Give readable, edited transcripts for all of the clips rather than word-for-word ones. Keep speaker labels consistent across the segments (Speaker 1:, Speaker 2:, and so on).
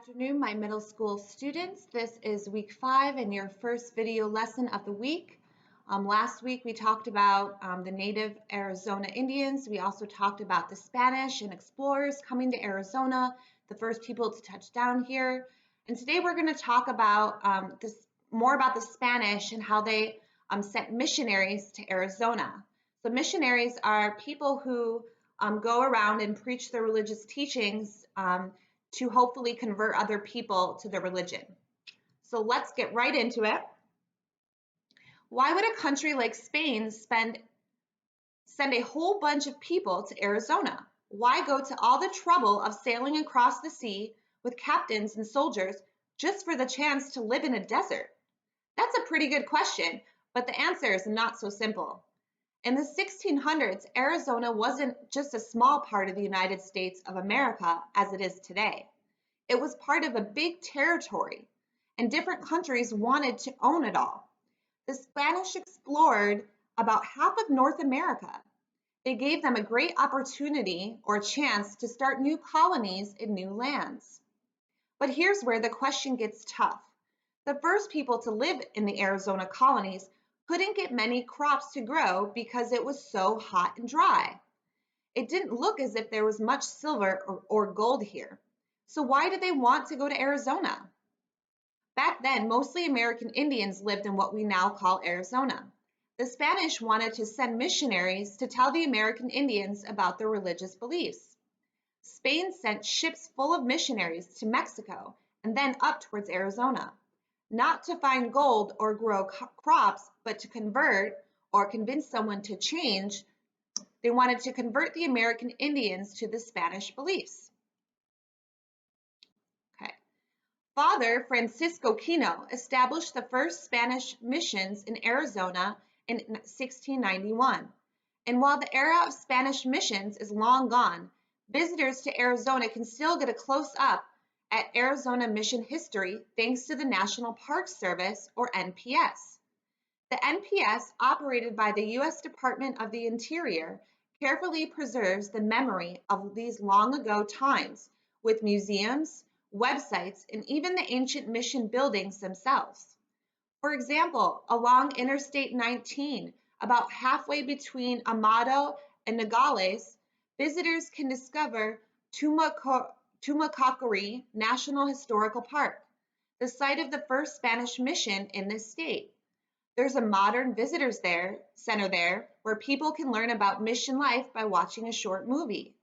Speaker 1: Afternoon, my middle school students. This is week 5 and your first video lesson of the week. Last week we talked about the native Arizona Indians. We also talked about the Spanish and explorers coming to Arizona, the first people to touch down here. And today we're going to talk about more about the Spanish and how they sent missionaries to Arizona. So missionaries are people who go around and preach their religious teachings to hopefully convert other people to their religion. So let's get right into it. Why would a country like Spain send a whole bunch of people to Arizona? Why go to all the trouble of sailing across the sea with captains and soldiers just for the chance to live in a desert? That's a pretty good question, but the answer is not so simple. In the 1600s, Arizona wasn't just a small part of the United States of America as it is today. It was part of a big territory, and different countries wanted to own it all. The Spanish explored about half of North America. They gave them a great opportunity or chance to start new colonies in new lands. But here's where the question gets tough. The first people to live in the Arizona colonies couldn't get many crops to grow because it was so hot and dry. It didn't look as if there was much silver or gold here. So why did they want to go to Arizona? Back then, mostly American Indians lived in what we now call Arizona. The Spanish wanted to send missionaries to tell the American Indians about their religious beliefs. Spain sent ships full of missionaries to Mexico and then up towards Arizona, not to find gold or grow crops, but to convert or convince someone to change. They wanted to convert the American Indians to the Spanish beliefs. Father Francisco Kino established the first Spanish missions in Arizona in 1691. And while the era of Spanish missions is long gone, visitors to Arizona can still get a close-up at Arizona mission history thanks to the National Park Service, or NPS. The NPS, operated by the U.S. Department of the Interior, carefully preserves the memory of these long ago times with museums, websites, and even the ancient mission buildings themselves. For example, along Interstate 19, about halfway between Amado and Nogales, visitors can discover Tumacacori National Historical Park, the site of the first Spanish mission in this state. There's a modern visitors center there where people can learn about mission life by watching a short movie.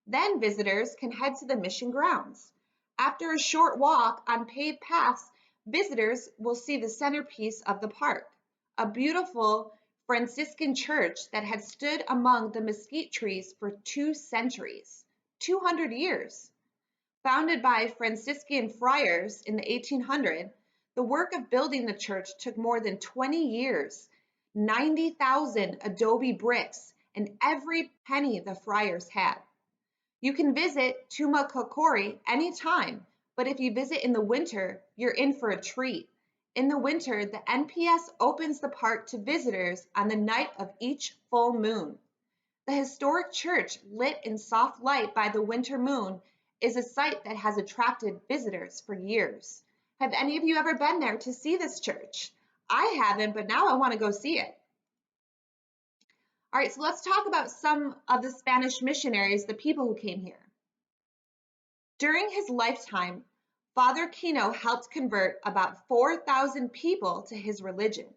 Speaker 1: Then visitors can head to the mission grounds. After a short walk on paved paths, visitors will see the centerpiece of the park, a beautiful Franciscan church that had stood among the mesquite trees for 2 centuries, 200 years. Founded by Franciscan friars in the 1800s, the work of building the church took more than 20 years, 90,000 adobe bricks, and every penny the friars had. You can visit Tumacacori anytime, but if you visit in the winter, you're in for a treat. In the winter, the NPS opens the park to visitors on the night of each full moon. The historic church, lit in soft light by the winter moon, is a site that has attracted visitors for years. Have any of you ever been there to see this church? I haven't, but now I want to go see it. All right, so let's talk about some of the Spanish missionaries, the people who came here. During his lifetime, Father Kino helped convert about 4,000 people to his religion.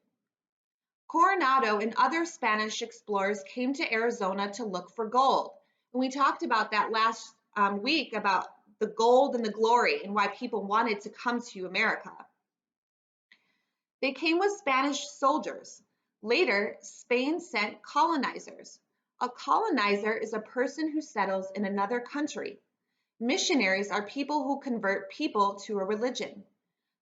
Speaker 1: Coronado and other Spanish explorers came to Arizona to look for gold. And we talked about that last week about the gold and the glory and why people wanted to come to America. They came with Spanish soldiers. Later, Spain sent colonizers. A colonizer is a person who settles in another country. Missionaries are people who convert people to a religion.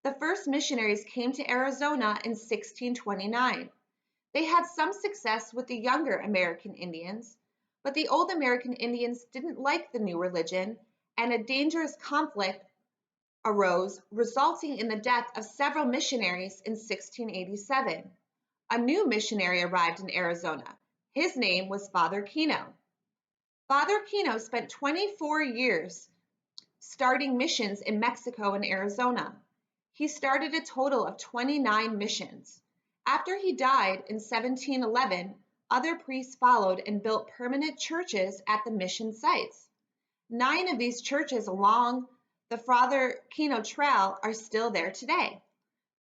Speaker 1: The first missionaries came to Arizona in 1629. They had some success with the younger American Indians, but the old American Indians didn't like the new religion, and a dangerous conflict arose, resulting in the death of several missionaries in 1687. A new missionary arrived in Arizona. His name was Father Kino. Father Kino spent 24 years starting missions in Mexico and Arizona. He started a total of 29 missions. After he died in 1711, other priests followed and built permanent churches at the mission sites. 9 of these churches along the Father Kino Trail are still there today.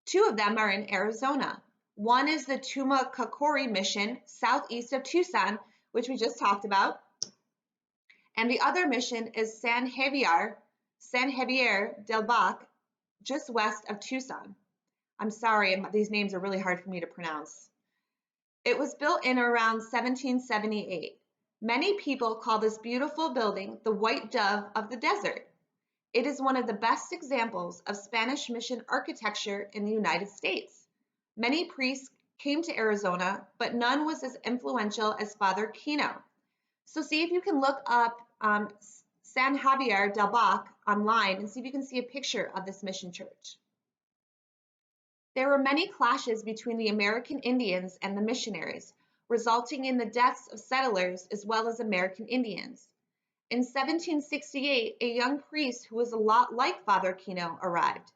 Speaker 1: 2 of them are in Arizona. One is the Tumacacori Mission, southeast of Tucson, which we just talked about. And the other mission is San Javier del Bac, just west of Tucson. I'm sorry, these names are really hard for me to pronounce. It was built in around 1778. Many people call this beautiful building the White Dove of the Desert. It is one of the best examples of Spanish mission architecture in the United States. Many priests came to Arizona, but none was as influential as Father Kino. So see if you can look up San Javier del Bac online and see if you can see a picture of this mission church. There were many clashes between the American Indians and the missionaries, resulting in the deaths of settlers as well as American Indians. In 1768, a young priest who was a lot like Father Kino arrived.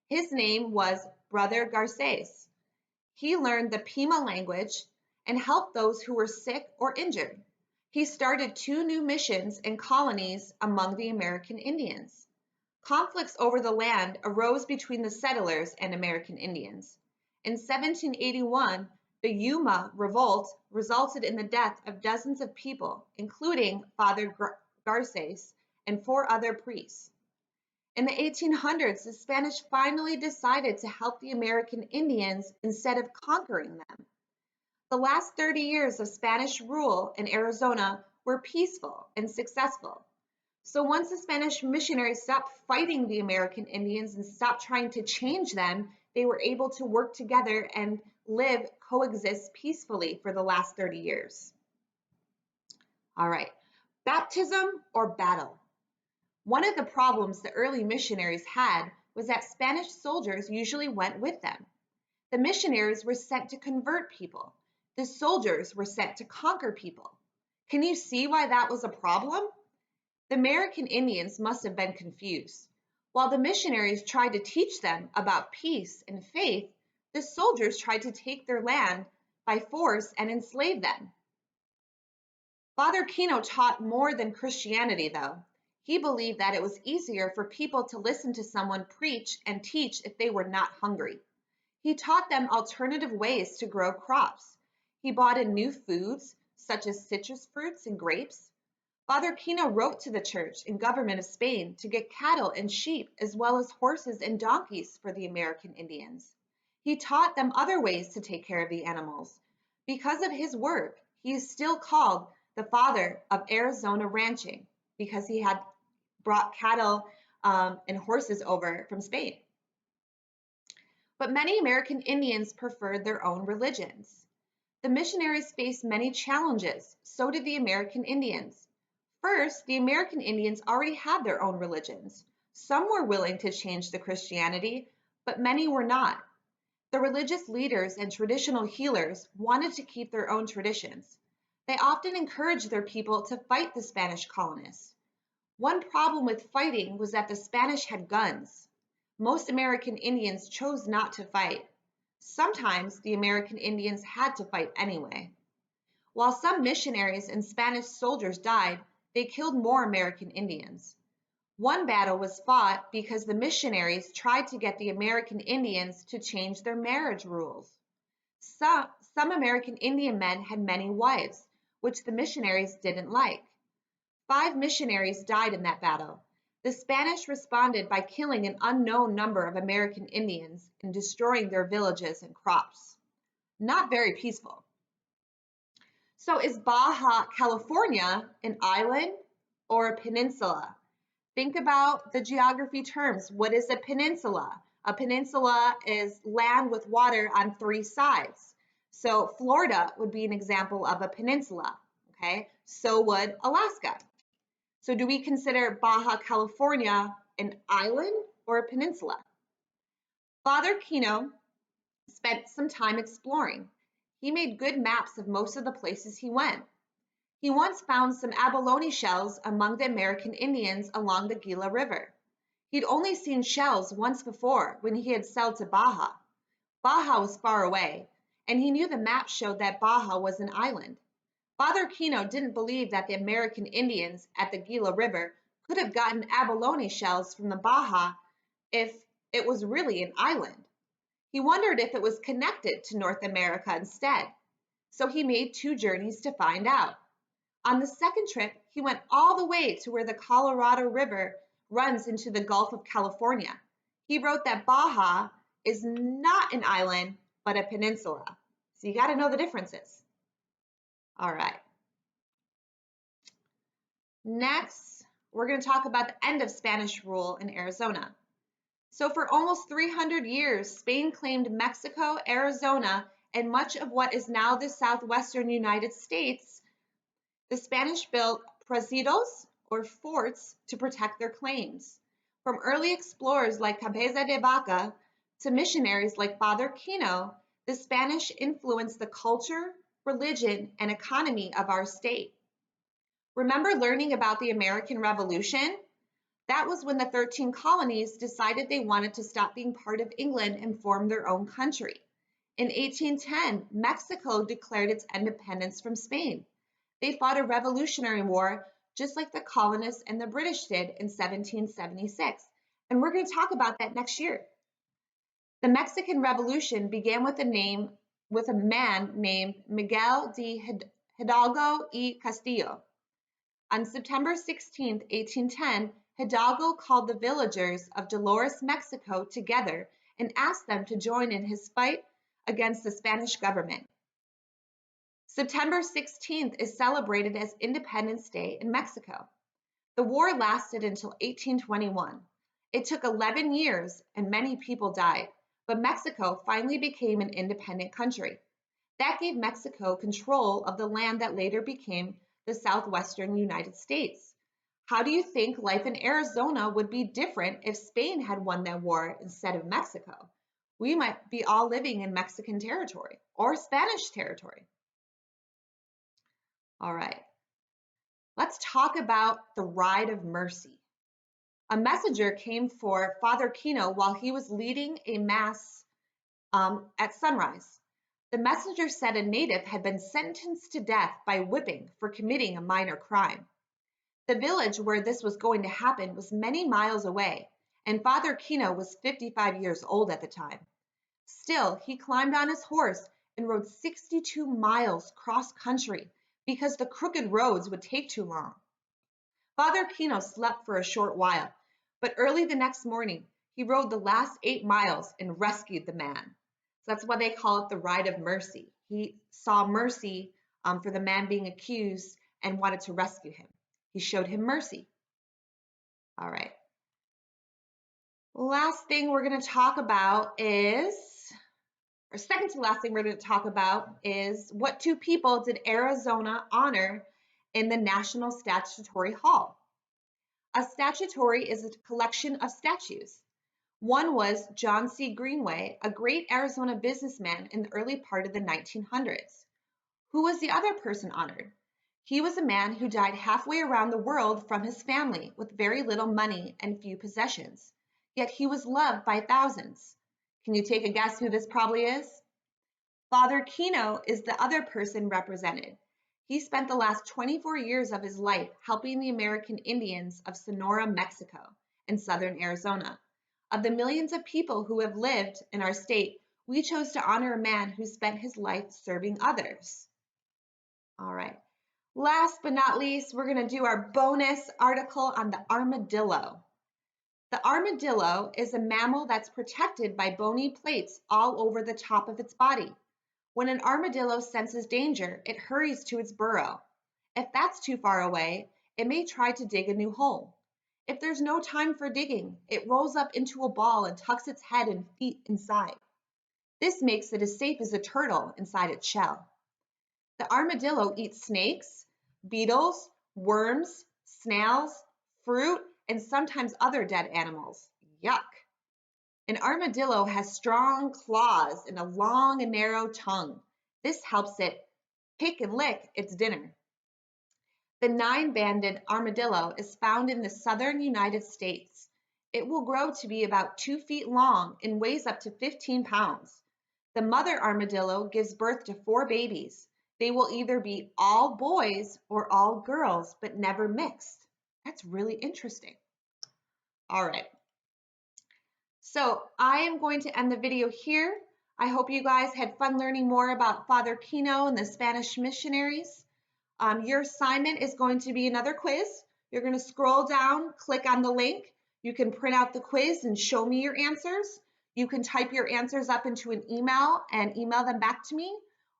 Speaker 1: His name was Brother Garces. He learned the Pima language and helped those who were sick or injured. He started 2 new missions and colonies among the American Indians. Conflicts over the land arose between the settlers and American Indians. In 1781, the Yuma revolt resulted in the death of dozens of people, including Father Garces and 4 other priests. In the 1800s, the Spanish finally decided to help the American Indians instead of conquering them. The last 30 years of Spanish rule in Arizona were peaceful and successful. So once the Spanish missionaries stopped fighting the American Indians and stopped trying to change them, they were able to work together and coexist peacefully for the last 30 years. All right, baptism or battle. One of the problems the early missionaries had was that Spanish soldiers usually went with them. The missionaries were sent to convert people. The soldiers were sent to conquer people. Can you see why that was a problem? The American Indians must have been confused. While the missionaries tried to teach them about peace and faith, the soldiers tried to take their land by force and enslave them. Father Kino taught more than Christianity, though. He believed that it was easier for people to listen to someone preach and teach if they were not hungry. He taught them alternative ways to grow crops. He brought in new foods, such as citrus fruits and grapes. Father Kino wrote to the church and government of Spain to get cattle and sheep, as well as horses and donkeys for the American Indians. He taught them other ways to take care of the animals. Because of his work, he is still called the father of Arizona ranching, because he had brought cattle and horses over from Spain. But many American Indians preferred their own religions. The missionaries faced many challenges, so did the American Indians. First, the American Indians already had their own religions. Some were willing to change to Christianity, but many were not. The religious leaders and traditional healers wanted to keep their own traditions. They often encouraged their people to fight the Spanish colonists. One problem with fighting was that the Spanish had guns. Most American Indians chose not to fight. Sometimes the American Indians had to fight anyway. While some missionaries and Spanish soldiers died, they killed more American Indians. One battle was fought because the missionaries tried to get the American Indians to change their marriage rules. Some American Indian men had many wives, which the missionaries didn't like. 5 missionaries died in that battle. The Spanish responded by killing an unknown number of American Indians and destroying their villages and crops. Not very peaceful. So is Baja California an island or a peninsula? Think about the geography terms. What is a peninsula? A peninsula is land with water on 3 sides. So Florida would be an example of a peninsula, okay? So would Alaska. So do we consider Baja California an island or a peninsula? Father Kino spent some time exploring. He made good maps of most of the places he went. He once found some abalone shells among the American Indians along the Gila River. He'd only seen shells once before when he had sailed to Baja. Baja was far away, and he knew the map showed that Baja was an island. Father Kino didn't believe that the American Indians at the Gila River could have gotten abalone shells from the Baja if it was really an island. He wondered if it was connected to North America instead. So he made 2 journeys to find out. On the second trip, he went all the way to where the Colorado River runs into the Gulf of California. He wrote that Baja is not an island, but a peninsula. So you got to know the differences. All right. Next, we're going to talk about the end of Spanish rule in Arizona. So for almost 300 years, Spain claimed Mexico, Arizona, and much of what is now the southwestern United States. The Spanish built presidios, or forts, to protect their claims. From early explorers like Cabeza de Vaca to missionaries like Father Kino, the Spanish influenced the culture, religion, and economy of our state. Remember learning about the American Revolution? That was when the 13 colonies decided they wanted to stop being part of England and form their own country. In 1810, Mexico declared its independence from Spain. They fought a revolutionary war just like the colonists and the British did in 1776. And we're going to talk about that next year. The Mexican Revolution began with a man named Miguel de Hidalgo y Castillo. On September 16, 1810, Hidalgo called the villagers of Dolores, Mexico together and asked them to join in his fight against the Spanish government. September 16th is celebrated as Independence Day in Mexico. The war lasted until 1821. It took 11 years and many people died, but Mexico finally became an independent country. That gave Mexico control of the land that later became the southwestern United States. How do you think life in Arizona would be different if Spain had won that war instead of Mexico? We might be all living in Mexican territory or Spanish territory. All right, let's talk about the Ride of Mercy. A messenger came for Father Kino while he was leading a mass at sunrise. The messenger said a native had been sentenced to death by whipping for committing a minor crime. The village where this was going to happen was many miles away, and Father Kino was 55 years old at the time. Still, he climbed on his horse and rode 62 miles cross-country because the crooked roads would take too long. Father Kino slept for a short while, but early the next morning, he rode the last 8 miles and rescued the man. So that's why they call it the Ride of Mercy. He saw mercy for the man being accused and wanted to rescue him. He showed him mercy. All right. Last thing we're going to talk about is, or second to last thing we're going to talk about is what 2 people did Arizona honor in the National Statuary Hall? A statuary is a collection of statues. One was John C. Greenway, a great Arizona businessman in the early part of the 1900s. Who was the other person honored? He was a man who died halfway around the world from his family with very little money and few possessions. Yet he was loved by thousands. Can you take a guess who this probably is? Father Kino is the other person represented. He spent the last 24 years of his life helping the American Indians of Sonora, Mexico, and southern Arizona. Of the millions of people who have lived in our state, we chose to honor a man who spent his life serving others. All right. Last but not least, we're going to do our bonus article on the armadillo. The armadillo is a mammal that's protected by bony plates all over the top of its body. When an armadillo senses danger, it hurries to its burrow. If that's too far away, it may try to dig a new hole. If there's no time for digging, it rolls up into a ball and tucks its head and feet inside. This makes it as safe as a turtle inside its shell. The armadillo eats snakes, beetles, worms, snails, fruit, and sometimes other dead animals. Yuck! An armadillo has strong claws and a long and narrow tongue. This helps it pick and lick its dinner. The 9-banded armadillo is found in the southern United States. It will grow to be about 2 feet long and weighs up to 15 pounds. The mother armadillo gives birth to 4 babies. They will either be all boys or all girls, but never mixed. That's really interesting. All right. So I am going to end the video here. I hope you guys had fun learning more about Father Kino and the Spanish missionaries. Your assignment is going to be another quiz. You're going to scroll down, click on the link. You can print out the quiz and show me your answers. You can type your answers up into an email and email them back to me.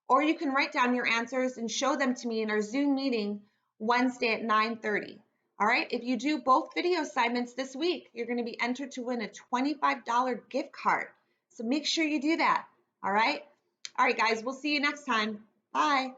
Speaker 1: Or you can write down your answers and show them to me in our Zoom meeting Wednesday at 9:30. All right, if you do both video assignments this week, you're going to be entered to win a $25 gift card. So make sure you do that. All right, guys, we'll see you next time. Bye.